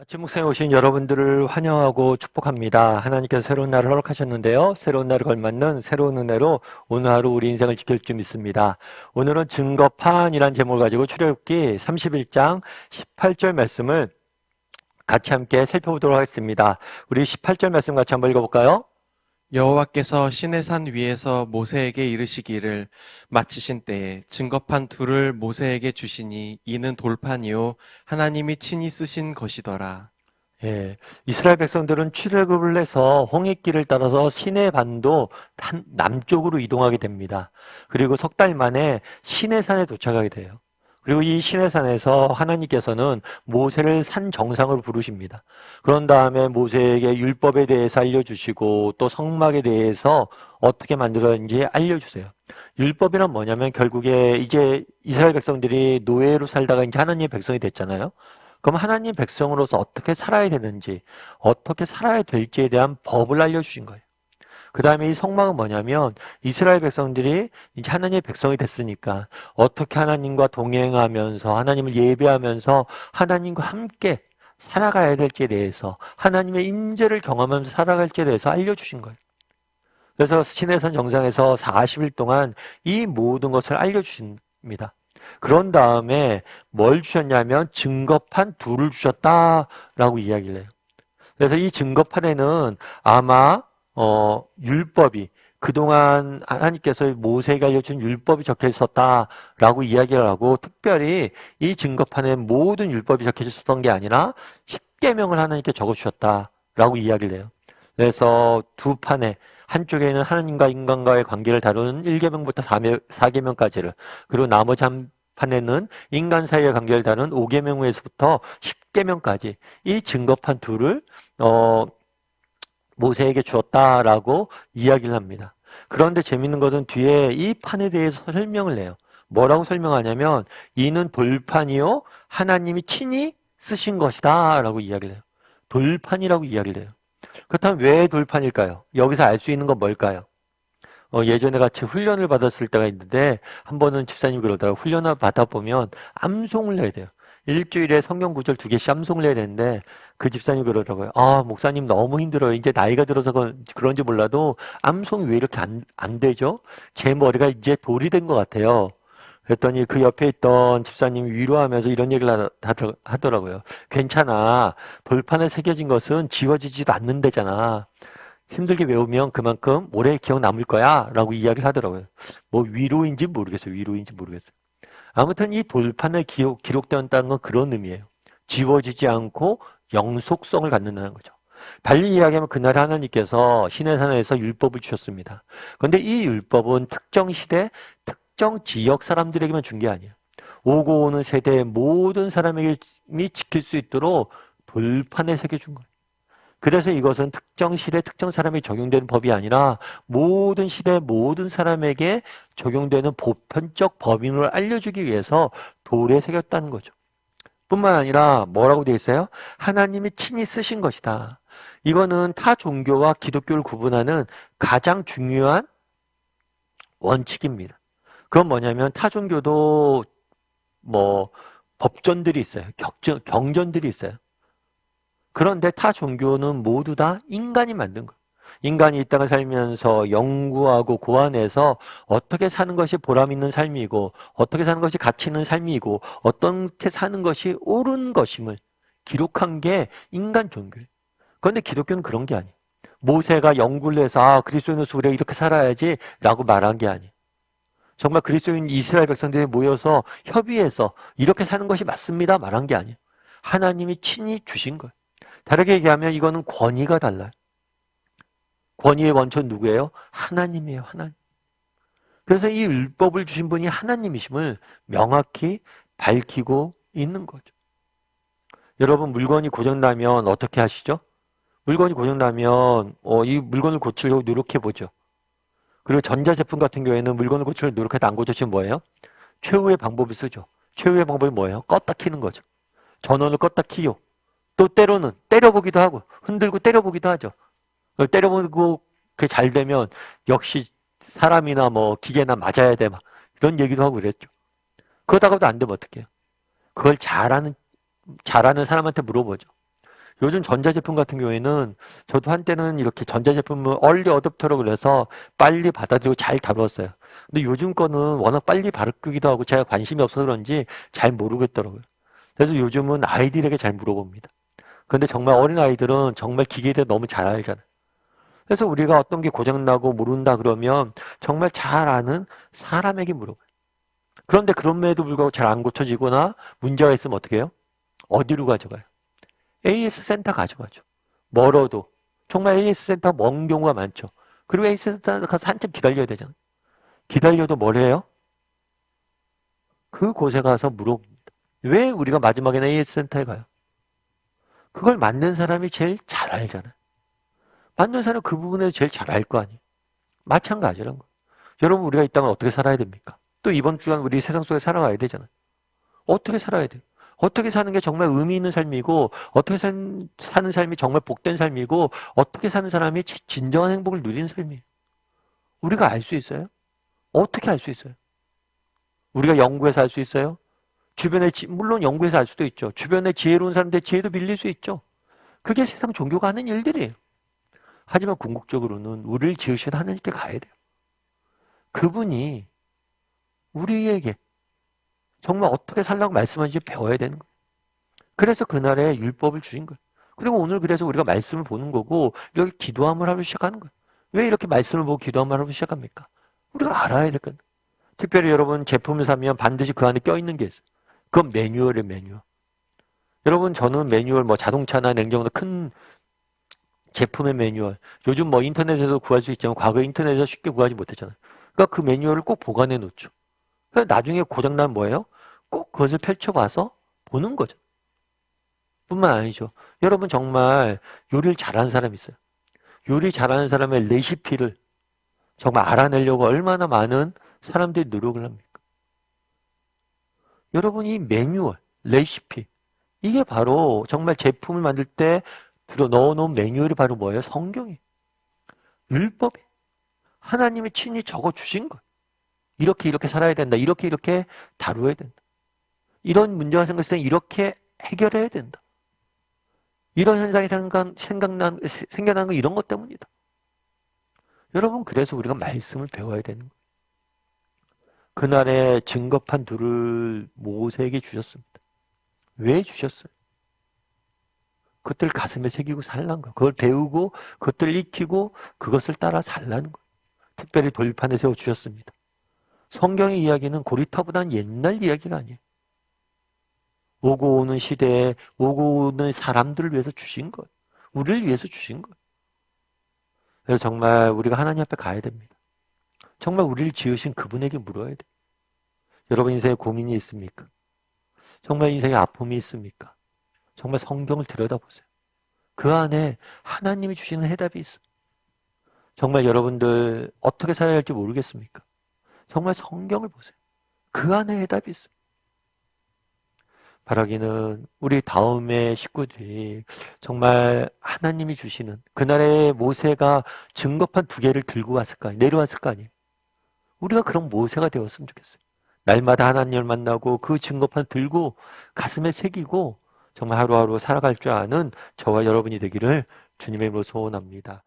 아침 묵상에 오신 여러분들을 환영하고 축복합니다. 하나님께서 새로운 날을 허락하셨는데요. 새로운 날을 걸맞는 새로운 은혜로 오늘 하루 우리 인생을 지킬 줄 믿습니다. 오늘은 증거판이란 제목을 가지고 출애굽기 31장 18절 말씀을 같이 함께 살펴보도록 하겠습니다. 우리 18절 말씀 같이 한번 읽어볼까요? 여호와께서 시내산 위에서 모세에게 이르시기를 마치신 때에 증거판 둘을 모세에게 주시니 이는 돌판이요 하나님이 친히 쓰신 것이더라. 예, 이스라엘 백성들은 출애굽을 해서 홍해길을 따라서 시내 반도 남쪽으로 이동하게 됩니다. 그리고 석 달 만에 시내산에 도착하게 돼요. 그리고 이 시내산에서 하나님께서는 모세를 산 정상으로 부르십니다. 그런 다음에 모세에게 율법에 대해서 알려주시고 또 성막에 대해서 어떻게 만들었는지 알려주세요. 율법이란 뭐냐면 결국에 이제 이스라엘 백성들이 노예로 살다가 이제 하나님의 백성이 됐잖아요. 그럼 하나님 백성으로서 어떻게 살아야 되는지, 어떻게 살아야 될지에 대한 법을 알려주신 거예요. 그 다음에 이 성막은 뭐냐면 이스라엘 백성들이 이제 하나님의 백성이 됐으니까 어떻게 하나님과 동행하면서 하나님을 예배하면서 하나님과 함께 살아가야 될지에 대해서 하나님의 임재를 경험하면서 살아갈지에 대해서 알려주신 거예요. 그래서 시내산 정상에서 40일 동안 이 모든 것을 알려주십니다. 그런 다음에 뭘 주셨냐면 증거판 둘을 주셨다라고 이야기를 해요. 그래서 이 증거판에는 아마 율법이 그동안 하나님께서 모세에게 알려준 율법이 적혀 있었다라고 이야기를 하고 특별히 이 증거판에 모든 율법이 적혀 있었던 게 아니라 10계명을 하나님께 적어 주셨다라고 이야기를 해요. 그래서 두 판에 한쪽에는 하나님과 인간과의 관계를 다루는 1계명부터 4계명까지를 그리고 나머지 한 판에는 인간 사이의 관계를 다루는 5계명에서부터 10계명까지 이 증거판 둘을 모세에게 주었다라고 이야기를 합니다. 그런데 재밌는 것은 뒤에 이 판에 대해서 설명을 해요. 뭐라고 설명하냐면 이는 돌판이요 하나님이 친히 쓰신 것이다 라고 이야기를 해요. 돌판이라고 이야기를 해요. 그렇다면 왜 돌판일까요? 여기서 알 수 있는 건 뭘까요? 예전에 같이 훈련을 받았을 때가 있는데 한 번은 집사님이 그러더라고요. 훈련을 받아보면 암송을 해야 돼요. 일주일에 성경 구절 2개씩 암송을 해야 되는데 그 집사님이 그러더라고요. 아, 목사님 너무 힘들어요. 이제 나이가 들어서 그런지 몰라도 암송이 왜 이렇게 안 되죠? 제 머리가 이제 돌이 된 것 같아요. 그랬더니 그 옆에 있던 집사님이 위로하면서 이런 얘기를 하더라고요. 괜찮아. 돌판에 새겨진 것은 지워지지도 않는다잖아. 힘들게 외우면 그만큼 오래 기억 남을 거야 라고 이야기를 하더라고요. 뭐 위로인지 모르겠어요. 위로인지 모르겠어요. 아무튼 이 돌판에 기록되었다는 건 그런 의미예요. 지워지지 않고 영속성을 갖는다는 거죠. 달리 이야기하면 그날 하나님께서 시내산에서 율법을 주셨습니다. 그런데 이 율법은 특정 시대, 특정 지역 사람들에게만 준 게 아니에요. 오고 오는 세대의 모든 사람에게 지킬 수 있도록 돌판에 새겨준 거예요. 그래서 이것은 특정 시대, 특정 사람에게 적용되는 법이 아니라 모든 시대, 모든 사람에게 적용되는 보편적 법임을 알려주기 위해서 돌에 새겼다는 거죠. 뿐만 아니라 뭐라고 되어 있어요? 하나님이 친히 쓰신 것이다. 이거는 타 종교와 기독교를 구분하는 가장 중요한 원칙입니다. 그건 뭐냐면 타 종교도 뭐 법전들이 있어요. 경전들이 있어요. 그런데 타 종교는 모두 다 인간이 만든 거예요. 인간이 이 땅을 살면서 연구하고 고안해서 어떻게 사는 것이 보람 있는 삶이고 어떻게 사는 것이 가치 있는 삶이고 어떻게 사는 것이 옳은 것임을 기록한 게 인간 종교예요. 그런데 기독교는 그런 게 아니에요. 모세가 연구를 해서 그리스도인으로서 우리가 이렇게 살아야지 라고 말한 게 아니에요. 정말 그리스도인 이스라엘 백성들이 모여서 협의해서 이렇게 사는 것이 맞습니다 말한 게 아니에요. 하나님이 친히 주신 거예요. 다르게 얘기하면 이거는 권위가 달라요. 권위의 원천 누구예요? 하나님이에요. 하나님. 그래서 이 율법을 주신 분이 하나님이심을 명확히 밝히고 있는 거죠. 여러분 물건이 고장나면 어떻게 하시죠? 물건이 고장나면 이 물건을 고치려고 노력해보죠. 그리고 전자제품 같은 경우에는 물건을 고치려고 노력해도 안 고쳐지면 뭐예요? 최후의 방법을 쓰죠. 최후의 방법이 뭐예요? 껐다 키는 거죠. 전원을 껐다 키요. 또 때로는 때려보기도 하고 흔들고 때려보기도 하죠. 때려보고 그게 잘 되면 역시 사람이나 뭐 기계나 맞아야 돼 막 이런 얘기도 하고 그랬죠. 그러다가도 안 되면 어떡해요? 그걸 잘하는 사람한테 물어보죠. 요즘 전자제품 같은 경우에는 저도 한때는 이렇게 전자제품을 얼리 어댑터라고 그래서 빨리 받아들이고 잘 다루었어요. 근데 요즘 거는 워낙 빨리 바꾸기도 하고 제가 관심이 없어서 그런지 잘 모르겠더라고요. 그래서 요즘은 아이들에게 잘 물어봅니다. 그런데 정말 어린 아이들은 정말 기계에 대해 너무 잘 알잖아요. 그래서 우리가 어떤 게 고장나고 모른다 그러면 정말 잘 아는 사람에게 물어봐요. 그런데 그럼에도 불구하고 잘 안 고쳐지거나 문제가 있으면 어떻게 해요? 어디로 가져가요? AS 센터 가져가죠. 멀어도. 정말 AS 센터 먼 경우가 많죠. 그리고 AS 센터 가서 한참 기다려야 되잖아요. 기다려도 뭘 해요? 그곳에 가서 물어봅니다. 왜 우리가 마지막에는 AS 센터에 가요? 그걸 만든 사람이 제일 잘 알잖아요. 만든 사람은 그 부분에서 제일 잘 알 거 아니에요. 마찬가지라는 거예요. 여러분 우리가 이 땅을 어떻게 살아야 됩니까? 또 이번 주간 우리 세상 속에 살아가야 되잖아요. 어떻게 살아야 돼요? 어떻게 사는 게 정말 의미 있는 삶이고 어떻게 사는 삶이 정말 복된 삶이고 어떻게 사는 사람이 진정한 행복을 누리는 삶이에요. 우리가 알 수 있어요? 어떻게 알 수 있어요? 우리가 연구해서 알 수 있어요? 주변에 물론 연구해서 알 수도 있죠. 주변에 지혜로운 사람들 지혜도 빌릴 수 있죠. 그게 세상 종교가 하는 일들이에요. 하지만 궁극적으로는 우리를 지으신 하나님께 가야 돼요. 그분이 우리에게 정말 어떻게 살라고 말씀하시는지 배워야 되는 거예요. 그래서 그날에 율법을 주신 거예요. 그리고 오늘 그래서 우리가 말씀을 보는 거고 이렇게 기도함을 하러 시작하는 거예요. 왜 이렇게 말씀을 보고 기도함을 하러 시작합니까? 우리가 알아야 될 거예요. 특별히 여러분 제품을 사면 반드시 그 안에 껴있는 게 있어요. 그건 매뉴얼이에요, 매뉴얼. 여러분 저는 매뉴얼 뭐 자동차나 냉장고나 큰 제품의 매뉴얼 요즘 뭐 인터넷에서 구할 수 있지만 과거에 인터넷에서 쉽게 구하지 못했잖아요. 그러니까 그 매뉴얼을 꼭 보관해 놓죠. 그래서 나중에 고장나면 뭐예요? 꼭 그것을 펼쳐봐서 보는 거죠. 뿐만 아니죠. 여러분 정말 요리를 잘하는 사람이 있어요. 요리 잘하는 사람의 레시피를 정말 알아내려고 얼마나 많은 사람들이 노력을 합니까? 여러분 이 매뉴얼, 레시피 이게 바로 정말 제품을 만들 때 넣어놓은 매뉴얼이 바로 뭐예요? 성경이 율법이 하나님이 친히 적어주신 거예요. 이렇게 살아야 된다. 이렇게 다루어야 된다. 이런 문제가 생겼을 때 이렇게 해결해야 된다. 이런 현상이 생겨나는 거 이런 것 때문이다. 여러분 그래서 우리가 말씀을 배워야 되는 거예요. 그날에 증거판 둘을 모세에게 주셨습니다. 왜 주셨어요? 그것들 가슴에 새기고 살란 거예요. 그걸 배우고 그것들을 익히고 그것을 따라 살라는 거예요. 특별히 돌판에 세워주셨습니다. 성경의 이야기는 고리타분한 옛날 이야기가 아니에요. 오고 오는 시대에 오고 오는 사람들을 위해서 주신 거예요. 우리를 위해서 주신 거예요. 그래서 정말 우리가 하나님 앞에 가야 됩니다. 정말 우리를 지으신 그분에게 물어야 돼요. 여러분 인생에 고민이 있습니까? 정말 인생에 아픔이 있습니까? 정말 성경을 들여다보세요. 그 안에 하나님이 주시는 해답이 있어요. 정말 여러분들 어떻게 살아야 할지 모르겠습니까? 정말 성경을 보세요. 그 안에 해답이 있어요. 바라기는 우리 다음의 식구들이 정말 하나님이 주시는 그날의 모세가 증거판 2개를 들고 왔을 거 아니에요. 내려왔을 거 아니에요. 우리가 그런 모세가 되었으면 좋겠어요. 날마다 하나님을 만나고 그 증거판 들고 가슴에 새기고 정말 하루하루 살아갈 줄 아는 저와 여러분이 되기를 주님의 이름으로 소원합니다.